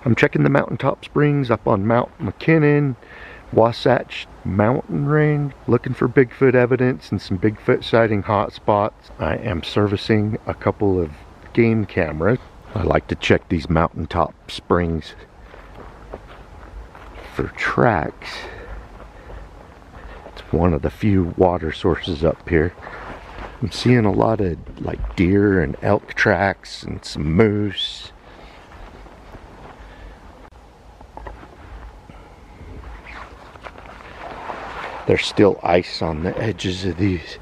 I'm checking the mountaintop springs up on Mount McKinnon, Wasatch Mountain range, looking for Bigfoot evidence and some Bigfoot sighting hotspots. I am servicing a couple of game cameras. I like to check these mountaintop springs for tracks. It's one of the few water sources up here. I'm seeing a lot of like deer and elk tracks and some moose. There's still ice on the edges of these.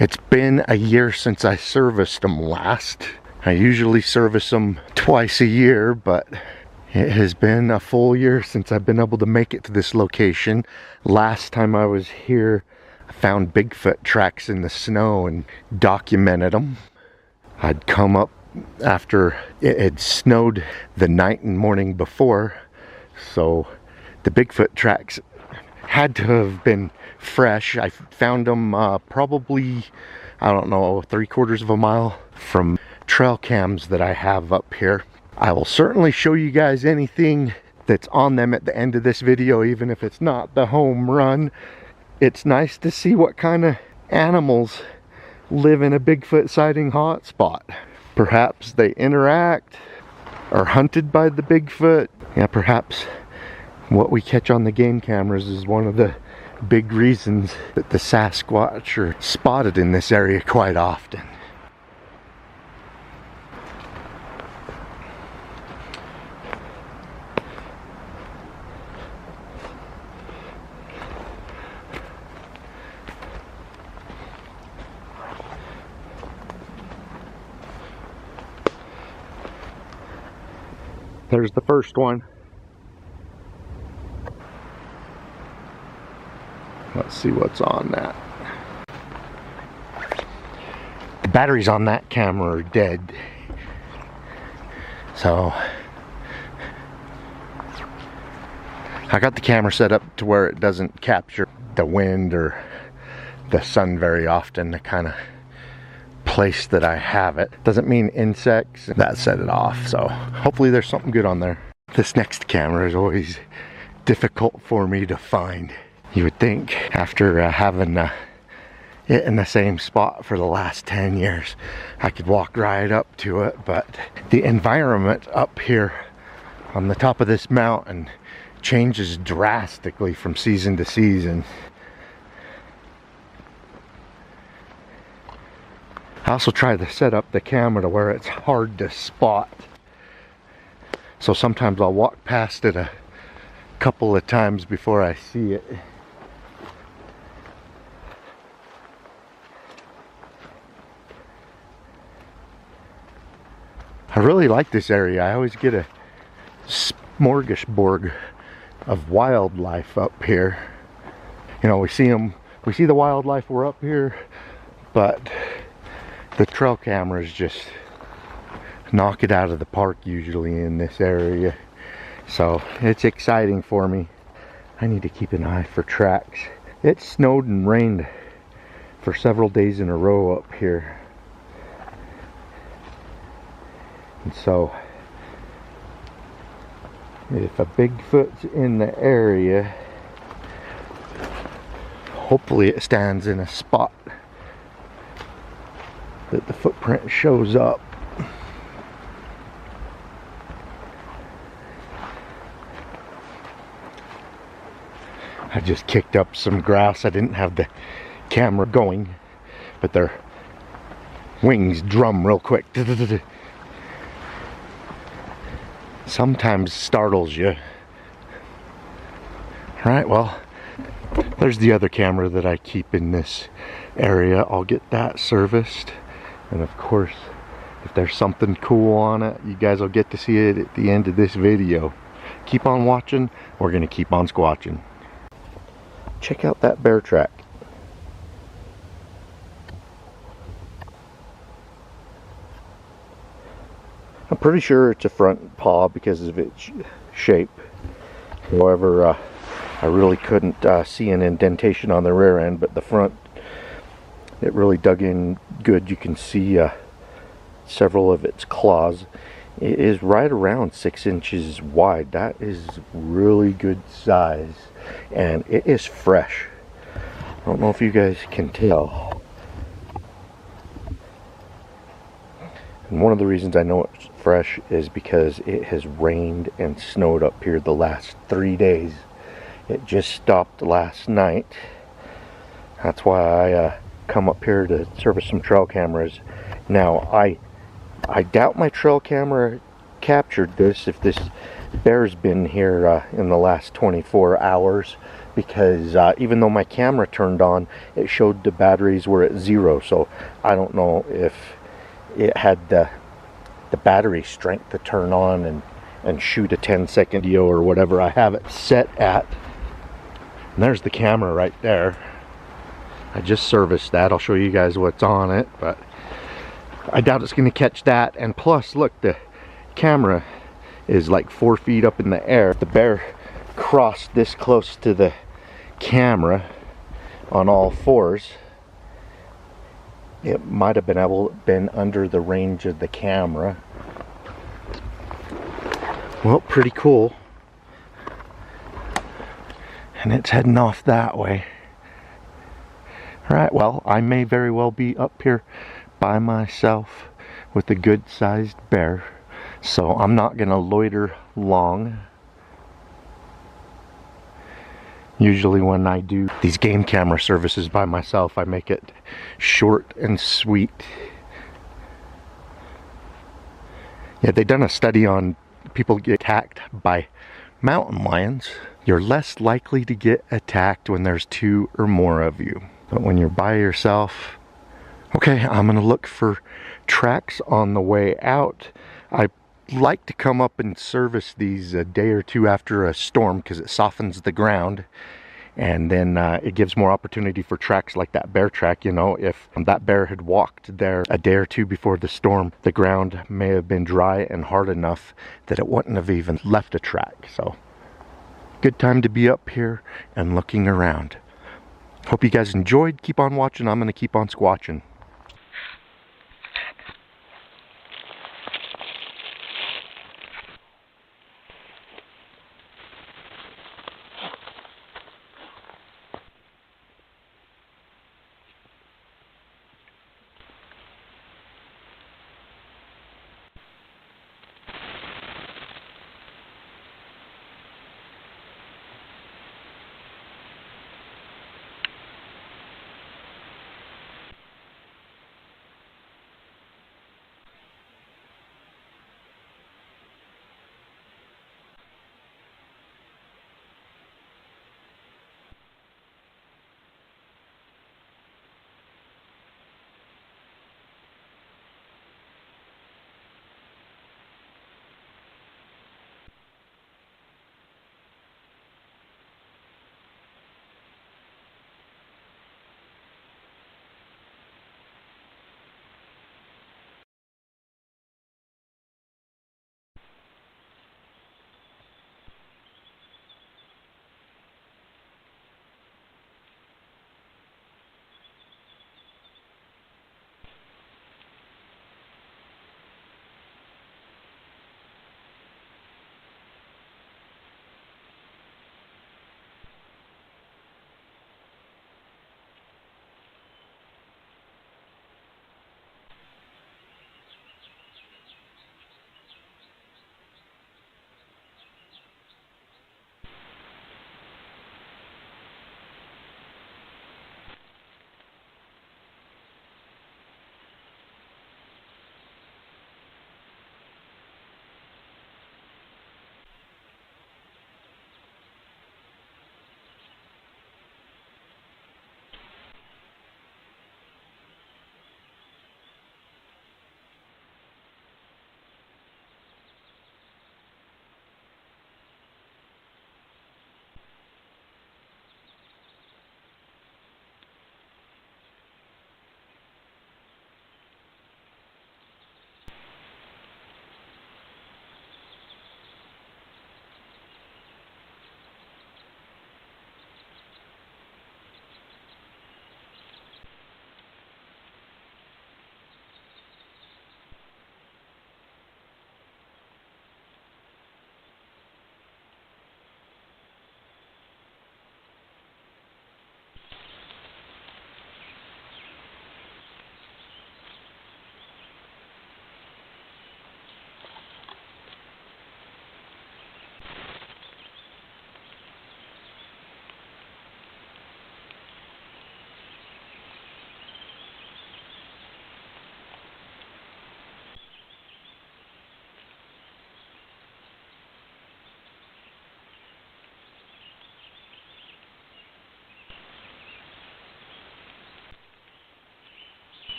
It's been a year since I serviced them last. I usually service them twice a year, but it has been a full year since I've been able to make it to this location. Last time I was here, I found Bigfoot tracks in the snow and documented them. I'd come up after it had snowed the night and morning before, so the Bigfoot tracks had to have been fresh. I found them probably, I don't know, 3/4 of a mile from trail cams that I have up here. I will certainly show you guys anything that's on them at the end of this video, even if it's not the home run. It's nice to see what kind of animals live in a Bigfoot sighting hotspot. Perhaps they interact, are hunted by the Bigfoot. Yeah, perhaps what we catch on the game cameras is one of the big reasons that the Sasquatch are spotted in this area quite often. There's the first one. Let's see what's on that. The batteries on that camera are dead. So I got the camera set up to where it doesn't capture the wind or the sun very often, the kind of place that I have it. Doesn't mean insects. That set it off, so hopefully there's something good on there. This next camera is always difficult for me to find. You would think after having it in the same spot for the last 10 years, I could walk right up to it, but the environment up here on the top of this mountain changes drastically from season to season. I also try to set up the camera to where it's hard to spot. So sometimes I'll walk past it a couple of times before I see it. I really like this area. I always get a smorgasbord of wildlife up here. You know, we see the wildlife, we're up here, but the trail cameras just knock it out of the park usually in this area. So it's exciting for me. I need to keep an eye for tracks. It snowed and rained for several days in a row up here. And so if a Bigfoot's in the area, hopefully it stands in a spot that the footprint shows up. I just kicked up some grass. I didn't have the camera going, but their wings drum real quick. Sometimes startles you. Alright, well, there's the other camera that I keep in this area. I'll get that serviced. And of course, if there's something cool on it, you guys will get to see it at the end of this video. Keep on watching. We're going to keep on squatching. Check out that bear track. I'm pretty sure it's a front paw because of its shape. However, I really couldn't see an indentation on the rear end, but the front, it really dug in good. You can see several of its claws. It is right around 6 inches wide. That is really good size, and it is fresh. I don't know if you guys can tell. And one of the reasons I know it's fresh is because it has rained and snowed up here the last 3 days. It just stopped last night. That's why I come up here to service some trail cameras. Now, I doubt my trail camera captured this if this bear's been here in the last 24 hours, because even though my camera turned on, it showed the batteries were at 0. So I don't know if it had the battery strength to turn on and shoot a 10-second video or whatever I have it set at. And there's the camera right there. I just serviced that. I'll show you guys what's on it, but I doubt it's going to catch that. And plus, look, the camera is like 4 feet up in the air. If the bear crossed this close to the camera on all fours, it might have been under the range of the camera. Well, pretty cool. And it's heading off that way. Alright, well, I may very well be up here by myself with a good sized bear, so I'm not gonna loiter long. Usually when I do these game camera services by myself, I make it short and sweet. Yeah, they've done a study on people get attacked by mountain lions. You're less likely to get attacked when there's 2 or more of you. But when you're by yourself, okay, I'm gonna look for tracks on the way out. I like to come up and service these a day or 2 after a storm because it softens the ground, and then it gives more opportunity for tracks like that bear track. You know, if that bear had walked there a day or 2 before the storm, the ground may have been dry and hard enough that it wouldn't have even left a track. So good time to be up here and looking around. Hope you guys enjoyed. Keep on watching. I'm going to keep on squatching.